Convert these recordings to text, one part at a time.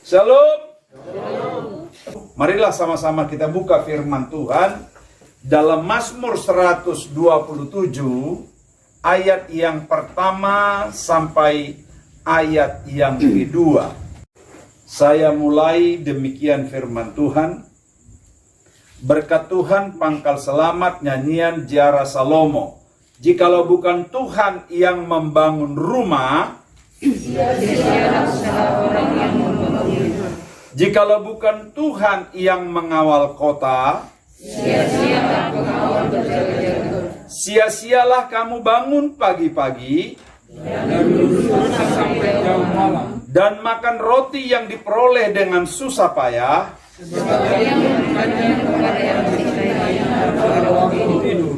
Shalom. Marilah sama-sama kita buka firman Tuhan dalam Mazmur 127 ayat yang pertama sampai ayat yang kedua. Saya mulai demikian firman Tuhan. Berkat Tuhan pangkal selamat nyanyian Jara Salomo. Jikalau bukan Tuhan yang membangun rumah, sia-sia usaha orang yang membangunnya. Jikalau bukan Tuhan yang mengawal kota, sia-sialah pengawal berjaga-jaga. Sia-sialah kamu bangun pagi-pagi dan duduk sampai jauh malam, dan makan roti yang diperoleh dengan susah payah, sebagai yang memberikannya kepada yang mencintainya pada waktu tidur.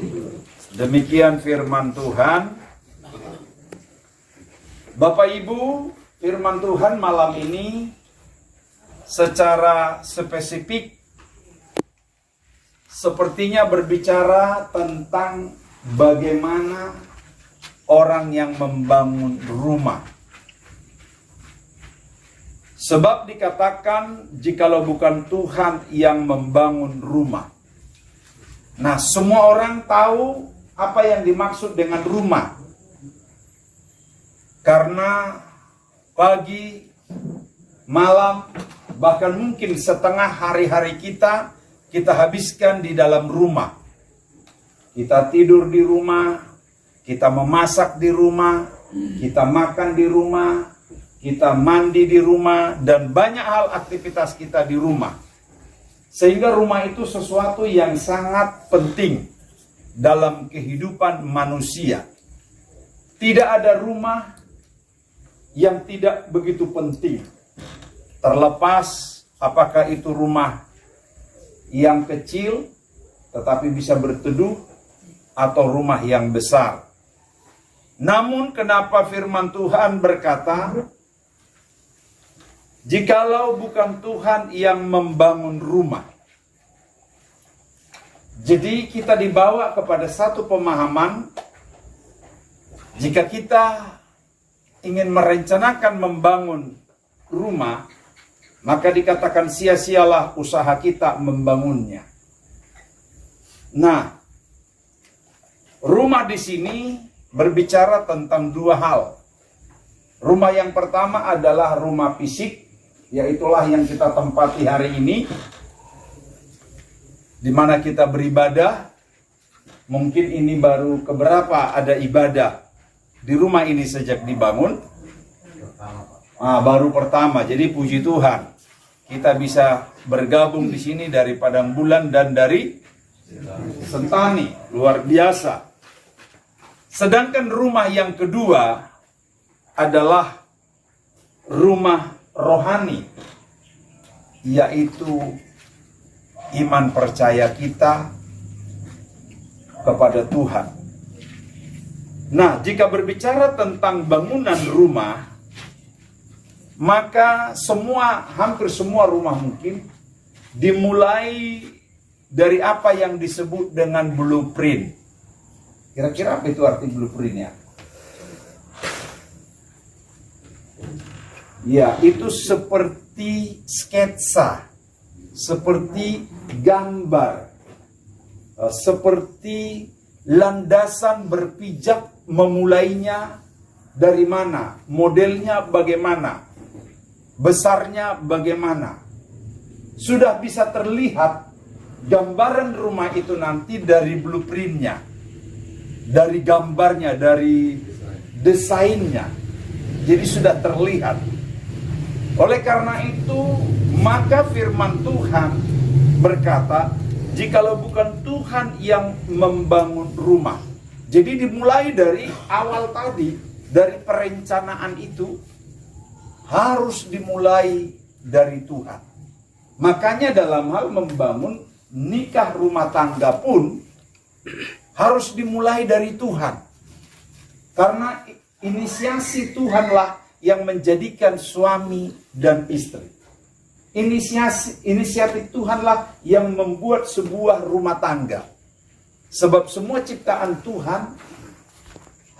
Demikian firman Tuhan. Bapak Ibu, firman Tuhan malam ini secara spesifik sepertinya berbicara tentang bagaimana orang yang membangun rumah. Sebab dikatakan jikalau bukan Tuhan yang membangun rumah. Nah, semua orang tahu apa yang dimaksud dengan rumah. Karena pagi, malam, bahkan mungkin setengah hari-hari kita habiskan di dalam rumah. Kita tidur di rumah, kita memasak di rumah, kita makan di rumah, kita mandi di rumah, dan banyak hal aktivitas kita di rumah. Sehingga rumah itu sesuatu yang sangat penting dalam kehidupan manusia. Tidak ada rumah yang tidak begitu penting. Terlepas apakah itu rumah yang kecil tetapi bisa berteduh atau rumah yang besar. Namun kenapa firman Tuhan berkata, jikalau bukan Tuhan yang membangun rumah. Jadi kita dibawa kepada satu pemahaman, jika kita ingin merencanakan membangun rumah, maka dikatakan sia-sialah usaha kita membangunnya. Nah, rumah di sini berbicara tentang dua hal. Rumah yang pertama adalah rumah fisik, yaitulah yang kita tempati hari ini, di mana kita beribadah. Mungkin ini baru keberapa ada ibadah di rumah ini sejak dibangun? Baru pertama. Jadi puji Tuhan, kita bisa bergabung di sini dari Padang Bulan dan dari Sentani, luar biasa. Sedangkan rumah yang kedua adalah rumah rohani, yaitu iman percaya kita kepada Tuhan. Nah, jika berbicara tentang bangunan rumah, maka hampir semua rumah mungkin dimulai dari apa yang disebut dengan blueprint. Kira-kira apa itu arti blueprintnya? Ya, itu seperti sketsa, seperti gambar, seperti landasan berpijak memulainya dari mana, modelnya bagaimana, besarnya bagaimana. Sudah bisa terlihat gambaran rumah itu nanti dari blueprintnya, dari gambarnya, dari desainnya. Jadi sudah terlihat. Oleh karena itu, maka firman Tuhan berkata, jikalau bukan Tuhan yang membangun rumah. Jadi dimulai dari awal tadi, dari perencanaan itu, harus dimulai dari Tuhan. Makanya dalam hal membangun nikah rumah tangga pun, harus dimulai dari Tuhan. Karena inisiasi Tuhanlah yang menjadikan suami dan istri. Inisiatif Tuhanlah yang membuat sebuah rumah tangga. Sebab semua ciptaan Tuhan,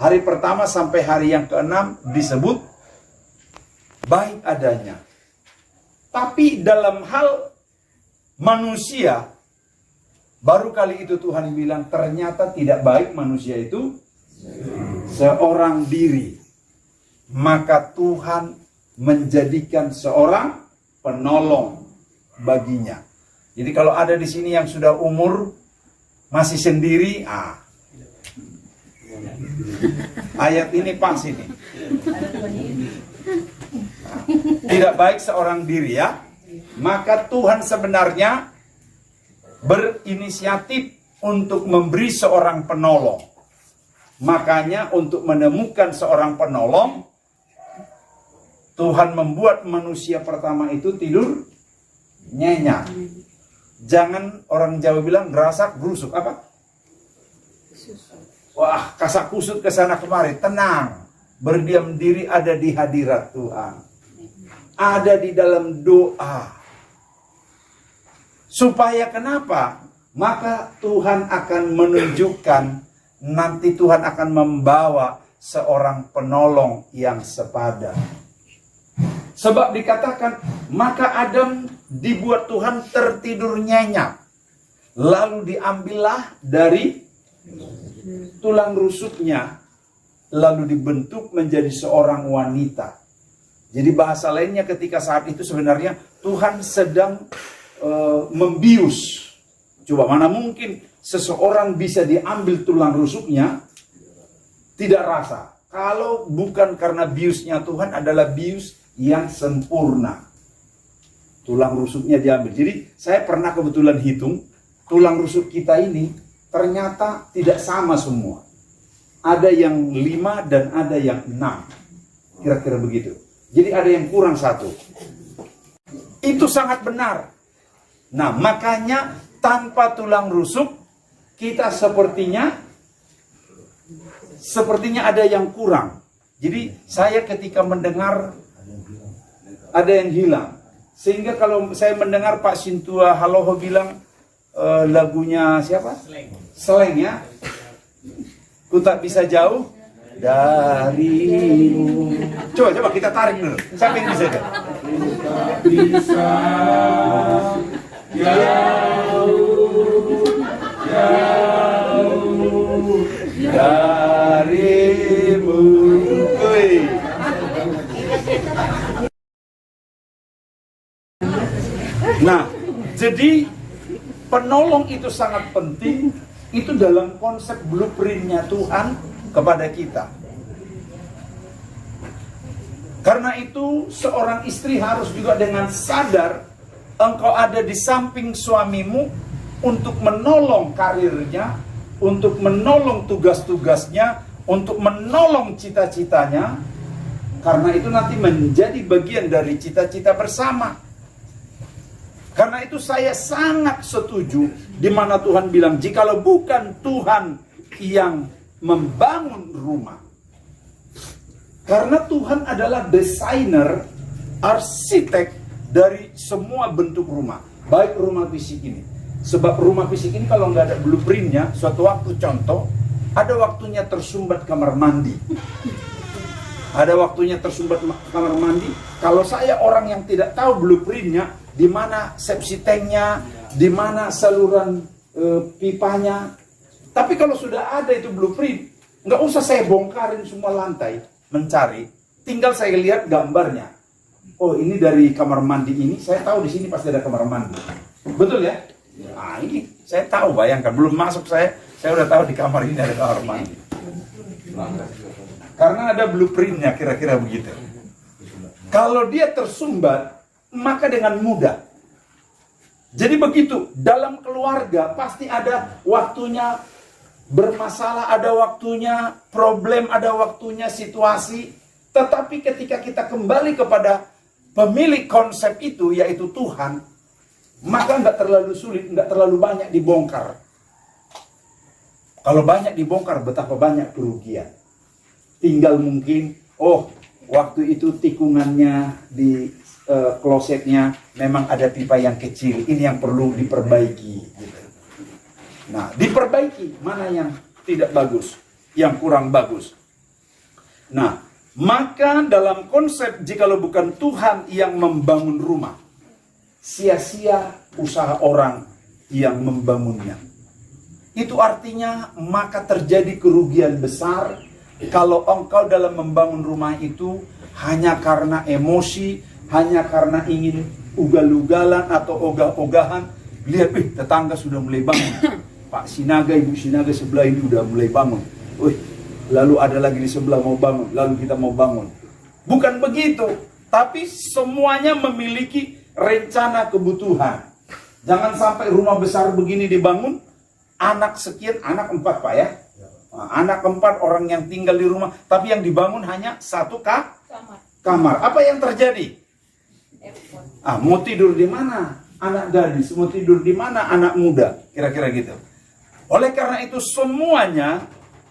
hari pertama sampai hari yang ke-6 disebut baik adanya. Tapi dalam hal manusia, baru kali itu Tuhan bilang ternyata tidak baik manusia itu seorang diri. Maka Tuhan menjadikan seorang penolong baginya. Jadi kalau ada di sini yang sudah umur masih sendiri, ayat ini pas ini. Tidak baik seorang diri ya. Maka Tuhan sebenarnya berinisiatif untuk memberi seorang penolong. Makanya untuk menemukan seorang penolong, Tuhan membuat manusia pertama itu tidur nyenyak. Jangan orang Jawa bilang gerasak gerusuk apa? Wah, kasak kusut ke sana kemari. Tenang, berdiam diri ada di hadirat Tuhan. Ada di dalam doa. Supaya kenapa? Maka Tuhan akan menunjukkan, nanti Tuhan akan membawa seorang penolong yang sepadan. Sebab dikatakan, maka Adam dibuat Tuhan tertidur nyenyak. Lalu diambillah dari tulang rusuknya, lalu dibentuk menjadi seorang wanita. Jadi bahasa lainnya ketika saat itu sebenarnya Tuhan sedang membius. Coba mana mungkin seseorang bisa diambil tulang rusuknya tidak rasa. Kalau bukan karena biusnya Tuhan adalah bius yang sempurna. Tulang rusuknya diambil. Jadi saya pernah kebetulan hitung, tulang rusuk kita ini ternyata tidak sama semua. Ada yang 5 dan ada yang 6. Kira-kira begitu. Jadi ada yang kurang 1. Itu sangat benar. Nah, makanya tanpa tulang rusuk kita sepertinya ada yang kurang. Jadi saya ketika mendengar ada yang hilang. Sehingga kalau saya mendengar Pak Sintua Haloho bilang lagunya siapa? Seleng ya. Ku tak bisa jauh darimu. Coba kita tarik dulu. Siapa yang bisa? Bisa jauh darimu. Nah, jadi penolong itu sangat penting. Itu dalam konsep blueprintnya Tuhan kepada kita. Karena itu seorang istri harus juga dengan sadar engkau ada di samping suamimu untuk menolong karirnya, untuk menolong tugas-tugasnya, untuk menolong cita-citanya. Karena itu nanti menjadi bagian dari cita-cita bersama. Karena itu saya sangat setuju di mana Tuhan bilang, jikalau bukan Tuhan yang membangun rumah. Karena Tuhan adalah desainer, arsitek dari semua bentuk rumah. Baik rumah fisik ini. Sebab rumah fisik ini kalau nggak ada blueprintnya, suatu waktu contoh, ada waktunya tersumbat kamar mandi. Ada waktunya tersumbat kamar mandi. Kalau saya orang yang tidak tahu blueprintnya, di mana sepsi tanknya, di mana saluran pipanya. Tapi kalau sudah ada itu blueprint, nggak usah saya bongkarin semua lantai mencari. Tinggal saya lihat gambarnya. Oh, ini dari kamar mandi ini, saya tahu di sini pasti ada kamar mandi. Betul ya? Nah, ini saya tahu, bayangkan belum masuk saya udah tahu di kamar ini ada kamar mandi. Karena ada blueprintnya, kira-kira begitu. Kalau dia tersumbat, maka dengan mudah. Jadi begitu, dalam keluarga pasti ada waktunya bermasalah, ada waktunya problem, ada waktunya situasi. Tetapi ketika kita kembali kepada pemilik konsep itu, yaitu Tuhan, maka nggak terlalu sulit, nggak terlalu banyak dibongkar. Kalau banyak dibongkar, betapa banyak kerugian. Tinggal mungkin, waktu itu tikungannya di klosetnya memang ada pipa yang kecil, ini yang perlu diperbaiki gitu. Nah, diperbaiki mana yang tidak bagus, yang kurang bagus. Nah, maka dalam konsep jikalau bukan Tuhan yang membangun rumah, sia-sia usaha orang yang membangunnya. Itu artinya maka terjadi kerugian besar kalau engkau dalam membangun rumah itu hanya karena emosi, hanya karena ingin ugal-ugalan atau ogah-ogahan. Lihat, tetangga sudah mulai bangun. Pak Sinaga, Ibu Sinaga sebelah ini udah mulai bangun. Lalu ada lagi di sebelah mau bangun, lalu kita mau bangun. Bukan begitu, tapi semuanya memiliki rencana kebutuhan. Jangan sampai rumah besar begini dibangun, anak sekian, anak 4 Pak ya. Anak 4 orang yang tinggal di rumah, tapi yang dibangun hanya 1 kamar. Apa yang terjadi? Mau tidur di mana? Anak gadis, mau tidur di mana? Anak muda, kira-kira gitu. Oleh karena itu semuanya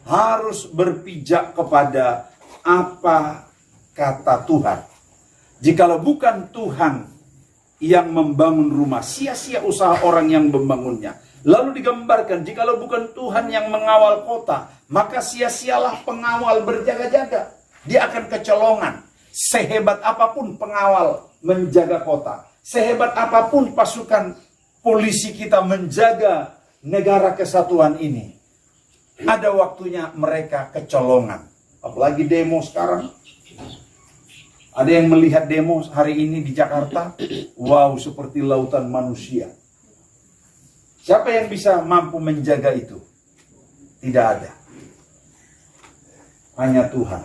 harus berpijak kepada apa kata Tuhan. Jikalau bukan Tuhan yang membangun rumah, sia-sia usaha orang yang membangunnya. Lalu digambarkan, jikalau bukan Tuhan yang mengawal kota, maka sia-sialah pengawal berjaga-jaga. Dia akan kecolongan. Sehebat apapun pengawal menjaga kota, sehebat apapun pasukan polisi kita menjaga negara kesatuan ini, ada waktunya mereka kecolongan. Apalagi demo sekarang. Ada yang melihat demo hari ini di Jakarta, wow, seperti lautan manusia. Siapa yang bisa mampu menjaga itu? Tidak ada. Hanya Tuhan.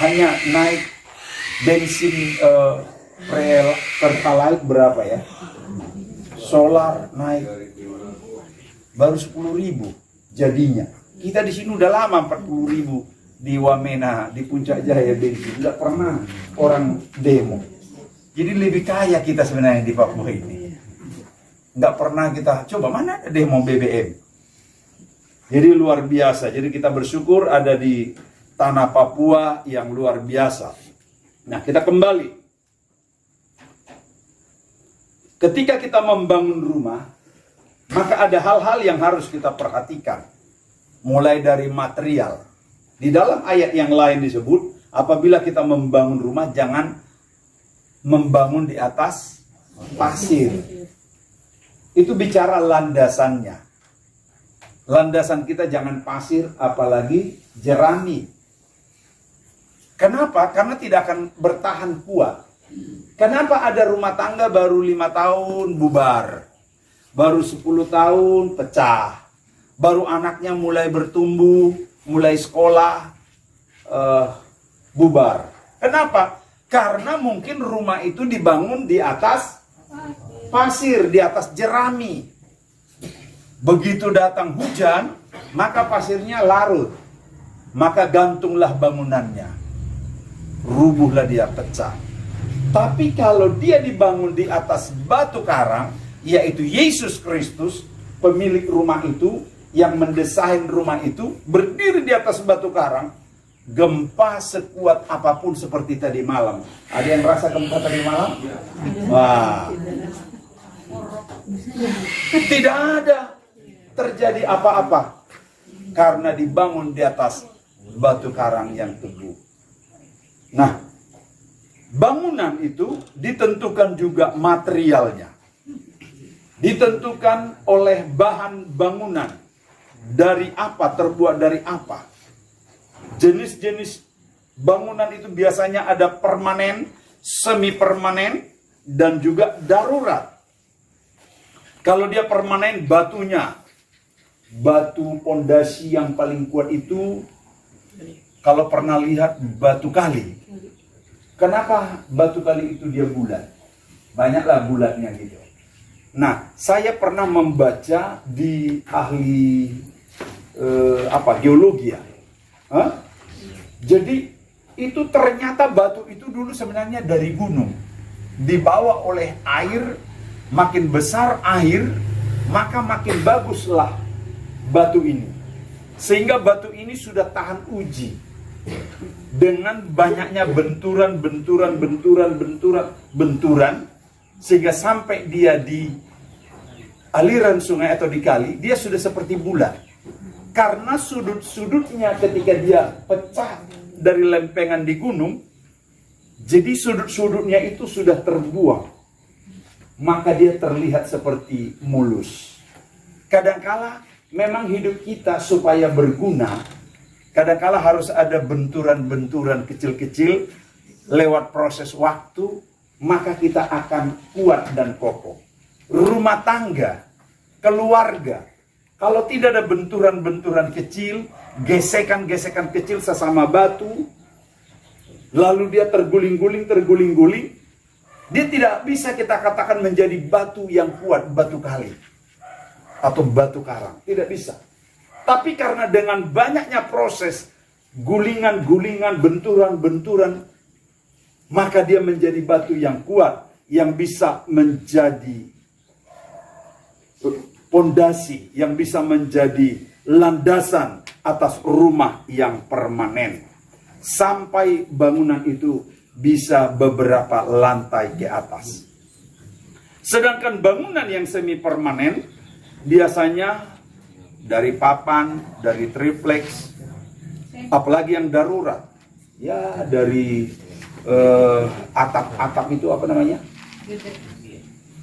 Hanya naik bensin pertalite berapa ya? Solar naik baru 10.000 jadinya. Kita di sini udah lama 40.000 di Wamena, di Puncak Jaya bensin. Tidak pernah orang demo. Jadi lebih kaya kita sebenarnya di Papua ini. Nggak pernah kita coba mana ada demo BBM. Jadi luar biasa. Jadi kita bersyukur ada di tanah Papua yang luar biasa. Nah, kita kembali. Ketika kita membangun rumah, maka ada hal-hal yang harus kita perhatikan. Mulai dari material. Di dalam ayat yang lain disebut, apabila kita membangun rumah, jangan membangun di atas pasir. Itu bicara landasannya. Landasan kita jangan pasir, apalagi jerami. Kenapa? Karena tidak akan bertahan kuat. Kenapa ada rumah tangga baru 5 tahun bubar, baru 10 tahun pecah, baru anaknya mulai bertumbuh, mulai sekolah, bubar. Kenapa? Karena mungkin rumah itu dibangun di atas pasir, di atas jerami. Begitu datang hujan, maka pasirnya larut. Maka gantunglah bangunannya. Rubuhlah dia, pecah. Tapi kalau dia dibangun di atas batu karang, yaitu Yesus Kristus, pemilik rumah itu, yang mendesain rumah itu, berdiri di atas batu karang, gempa sekuat apapun seperti tadi malam. Ada yang rasa gempa tadi malam? Wah. Tidak ada terjadi apa-apa. Karena dibangun di atas batu karang yang teguh. Nah, bangunan itu ditentukan juga materialnya. Ditentukan oleh bahan bangunan. Dari apa, terbuat dari apa. Jenis-jenis bangunan itu biasanya ada permanen, semi permanen, dan juga darurat. Kalau dia permanen, batunya, batu pondasi yang paling kuat itu, kalau pernah lihat batu kali. Kenapa batu kali itu dia bulat? Banyaklah bulatnya gitu. Nah, saya pernah membaca di ahli geologi ya. Jadi itu ternyata batu itu dulu sebenarnya dari gunung, dibawa oleh air. Makin besar air, maka makin baguslah batu ini. Sehingga batu ini sudah tahan uji. Dengan banyaknya benturan, sehingga sampai dia di aliran sungai atau di kali, dia sudah seperti bulat. Karena sudut-sudutnya ketika dia pecah dari lempengan di gunung, jadi sudut-sudutnya itu sudah terbuang. maka dia terlihat seperti mulus. Kadangkala memang hidup kita supaya berguna, kadangkala harus ada benturan-benturan kecil-kecil lewat proses waktu, maka kita akan kuat dan kokoh. Rumah tangga, keluarga, kalau tidak ada benturan-benturan kecil, gesekan-gesekan kecil sesama batu, lalu dia terguling-guling, dia tidak bisa kita katakan menjadi batu yang kuat, batu kali atau batu karang, tidak bisa. Tapi karena dengan banyaknya proses gulingan-gulingan, benturan-benturan, maka dia menjadi batu yang kuat, yang bisa menjadi pondasi, yang bisa menjadi landasan atas rumah yang permanen. Sampai bangunan itu bisa beberapa lantai ke atas. Sedangkan bangunan yang semi permanen biasanya dari papan, dari triplex, apalagi yang darurat, ya dari atap-atap itu apa namanya?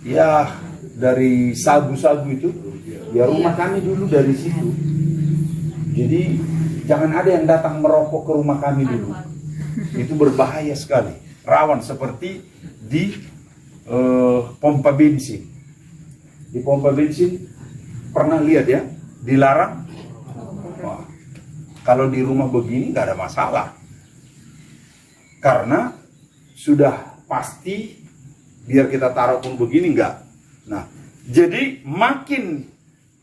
Ya dari sagu-sagu itu. Ya rumah kami dulu dari situ. Jadi jangan ada yang datang merokok ke rumah kami dulu. Itu berbahaya sekali, rawan seperti di pompa bensin. Di pompa bensin pernah lihat ya, dilarang. Wah, kalau di rumah begini nggak ada masalah, karena sudah pasti biar kita taruh pun begini nggak. Nah, jadi makin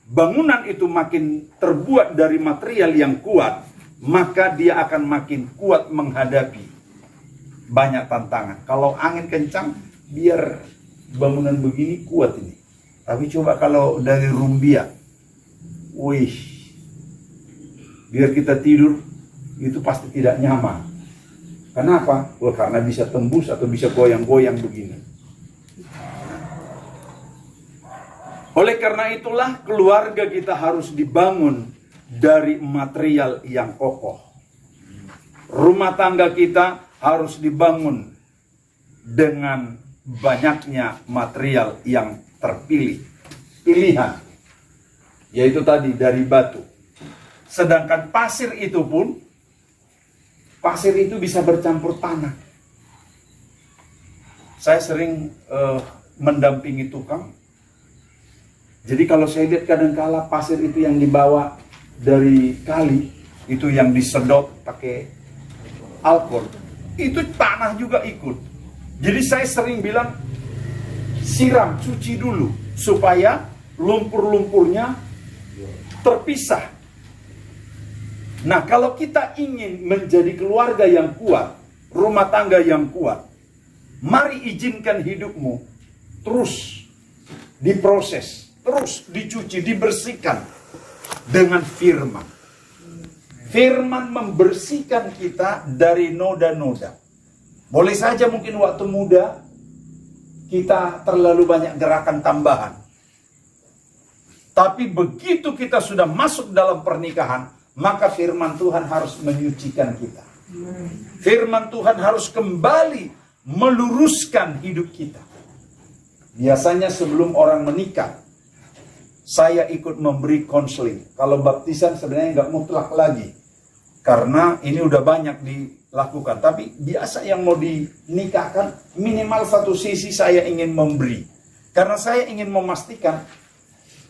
bangunan itu makin terbuat dari material yang kuat, maka dia akan makin kuat menghadapi banyak tantangan. Kalau angin kencang, biar bangunan begini kuat ini. Tapi coba kalau dari rumbia, wih, biar kita tidur, itu pasti tidak nyaman. Kenapa? Wah, karena bisa tembus atau bisa goyang-goyang begini. Oleh karena itulah keluarga kita harus dibangun dari material yang kokoh. Rumah tangga kita harus dibangun dengan banyaknya material yang terpilih. Pilihan. Yaitu tadi dari batu. Sedangkan pasir itu pun, pasir itu bisa bercampur tanah. Saya sering mendampingi tukang. Jadi kalau saya lihat kadangkala pasir itu yang dibawa dari kali, itu yang disedot pakai alkohol, itu tanah juga ikut. Jadi saya sering bilang, siram, cuci dulu, supaya lumpur-lumpurnya terpisah. Nah, kalau kita ingin menjadi keluarga yang kuat, rumah tangga yang kuat, mari izinkan hidupmu terus diproses, terus dicuci, dibersihkan dengan firman. Firman membersihkan kita dari noda-noda. Boleh saja mungkin waktu muda kita terlalu banyak gerakan tambahan. Tapi begitu kita sudah masuk dalam pernikahan, maka firman Tuhan harus menyucikan kita. Firman Tuhan harus kembali meluruskan hidup kita. Biasanya sebelum orang menikah, saya ikut memberi konseling. Kalau baptisan sebenarnya nggak mutlak lagi, karena ini udah banyak dilakukan. Tapi biasa yang mau dinikahkan, minimal satu sisi saya ingin memberi. Karena saya ingin memastikan,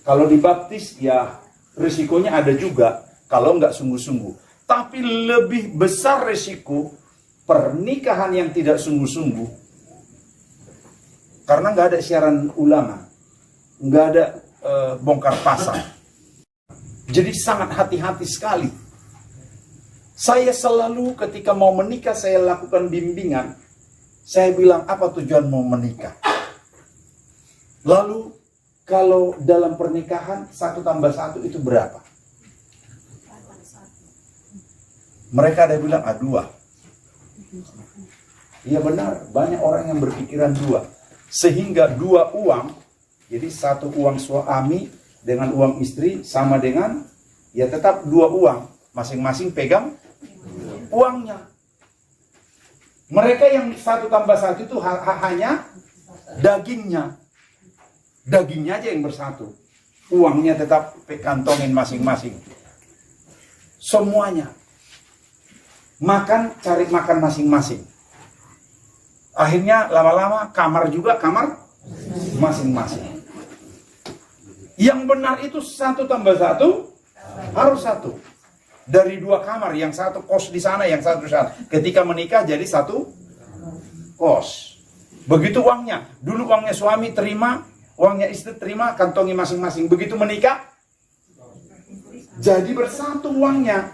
kalau dibaptis ya risikonya ada juga, kalau nggak sungguh-sungguh. Tapi lebih besar risiko pernikahan yang tidak sungguh-sungguh. Karena nggak ada siaran ulama, nggak ada bongkar pasang. Jadi sangat hati-hati sekali. Saya selalu ketika mau menikah, saya lakukan bimbingan. Saya bilang, apa tujuan mau menikah? Lalu, kalau dalam pernikahan, 1 tambah 1 itu berapa? Mereka ada bilang, 2. Iya benar, banyak orang yang berpikiran 2. Sehingga 2 uang, jadi 1 uang suami dengan uang istri sama dengan, ya tetap 2 uang. Masing-masing pegang uangnya. Mereka yang 1 tambah 1 itu hanya dagingnya. Dagingnya aja yang bersatu. Uangnya tetap kantongin masing-masing. Semuanya. Makan, cari makan masing-masing. Akhirnya lama-lama kamar juga kamar masing-masing. Yang benar itu 1 tambah 1 harus 1. Dari 2 kamar, yang satu kos di sana, yang satu di sana. Ketika menikah jadi 1 kos. Begitu uangnya. Dulu uangnya suami terima, uangnya istri terima, kantongi masing-masing. Begitu menikah, jadi bersatu uangnya.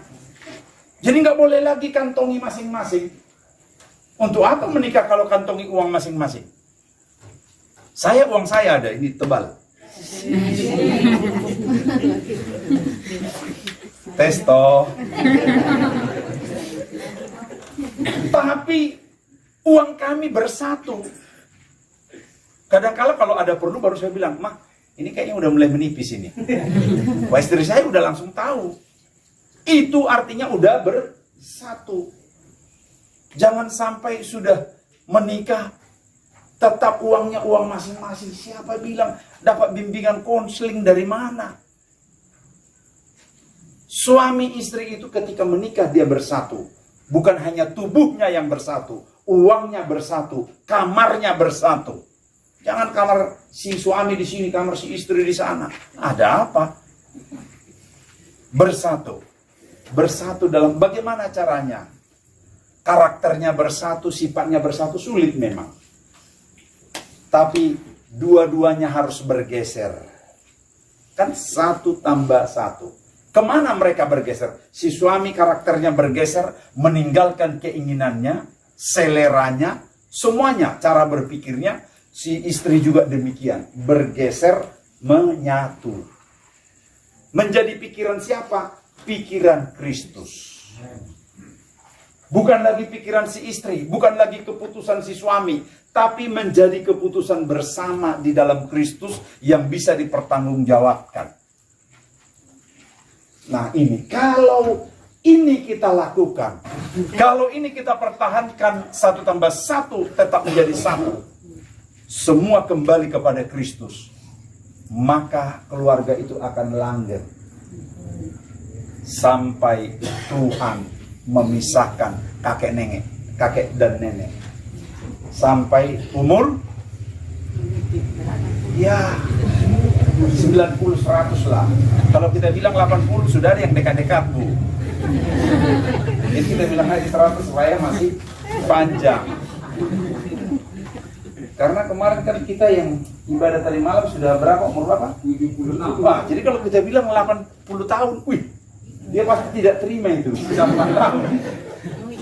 Jadi nggak boleh lagi kantongi masing-masing. Untuk apa menikah kalau kantongi uang masing-masing? Uang saya ada, ini tebal. Testo. Tapi uang kami bersatu. Kadang-kala kalau ada perlu baru saya bilang, "Mah, ini kayaknya udah mulai menipis ini." Wah, istri saya udah langsung tahu. Itu artinya udah bersatu. Jangan sampai sudah menikah tetap uangnya uang masing-masing. Siapa bilang dapat bimbingan konseling dari mana? Suami istri itu ketika menikah dia bersatu. Bukan hanya tubuhnya yang bersatu, uangnya bersatu, kamarnya bersatu. Jangan kamar si suami di sini, kamar si istri di sana. Ada apa? Bersatu. Bersatu dalam bagaimana caranya? Karakternya bersatu, sifatnya bersatu, sulit memang. Tapi dua-duanya harus bergeser. Kan 1 tambah 1. Kemana mereka bergeser? Si suami karakternya bergeser, meninggalkan keinginannya, seleranya, semuanya, cara berpikirnya. Si istri juga demikian, bergeser, menyatu. Menjadi pikiran siapa? Pikiran Kristus. Bukan lagi pikiran si istri, bukan lagi keputusan si suami, tapi menjadi keputusan bersama di dalam Kristus yang bisa dipertanggungjawabkan. Nah ini, kalau ini kita lakukan, kalau ini kita pertahankan 1 tambah 1 tetap menjadi 1, semua kembali kepada Kristus, maka keluarga itu akan langgeng sampai Tuhan memisahkan kakek dan nenek sampai umur ya 90-100 lah. Kalau kita bilang 80 sudah ada yang dekat-dekat, Bu. Jadi kita bilang aja 100 supaya masih panjang. Karena kemarin kan kita yang ibadah tadi malam sudah berapa? Umur berapa? 76. Wah, jadi kalau kita bilang 80 tahun, wih, dia pasti tidak terima itu. 8 tahun.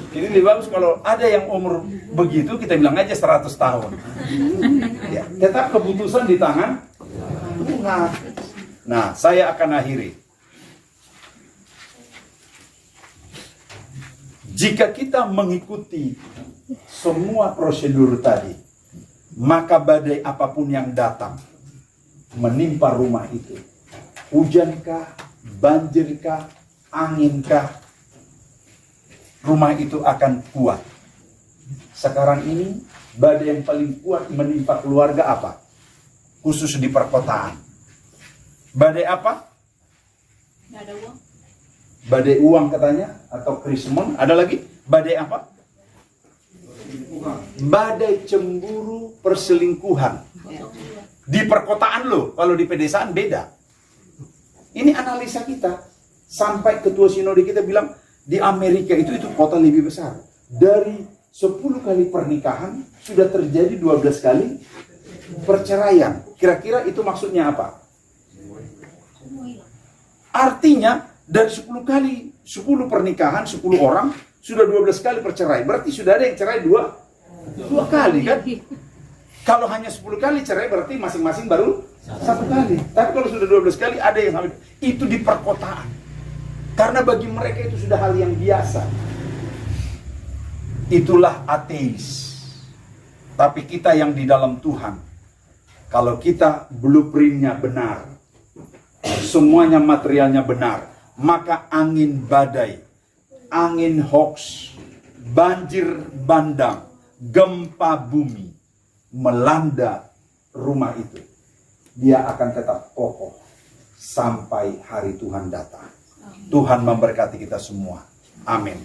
Jadi lebih bagus kalau ada yang umur begitu, kita bilang aja 100 tahun. Ya, tetap keputusan di tangan Tuhan. Nah, saya akan akhiri. Jika kita mengikuti semua prosedur tadi, maka badai apapun yang datang menimpa rumah itu, hujankah, banjirkah, anginkah, rumah itu akan kuat. Sekarang ini badai yang paling kuat menimpa keluarga apa? Khusus di perkotaan. Badai apa? Nggak ada uang. Badai uang katanya, atau krismon. Ada lagi? Badai apa? Badai cemburu, perselingkuhan. Di perkotaan loh, kalau di pedesaan beda. Ini analisa kita. Sampai ketua sinode kita bilang, di Amerika itu kota lebih besar. Dari 10 kali pernikahan, sudah terjadi 12 kali perceraian. Kira-kira itu maksudnya apa? Artinya, dari 10 pernikahan, 10 orang, sudah 12 kali bercerai. Berarti sudah ada yang cerai dua kali kan? Kalau hanya 10 kali cerai, berarti masing-masing baru 1 kali. Tapi kalau sudah 12 kali, ada yang sampai. Itu di perkotaan. Karena bagi mereka itu sudah hal yang biasa. Itulah ateis. Tapi kita yang di dalam Tuhan, kalau kita blueprintnya benar, semuanya materialnya benar, maka angin badai, angin hoax, banjir bandang, gempa bumi melanda rumah itu. dia akan tetap kokoh sampai hari Tuhan datang. Tuhan memberkati kita semua. Amin.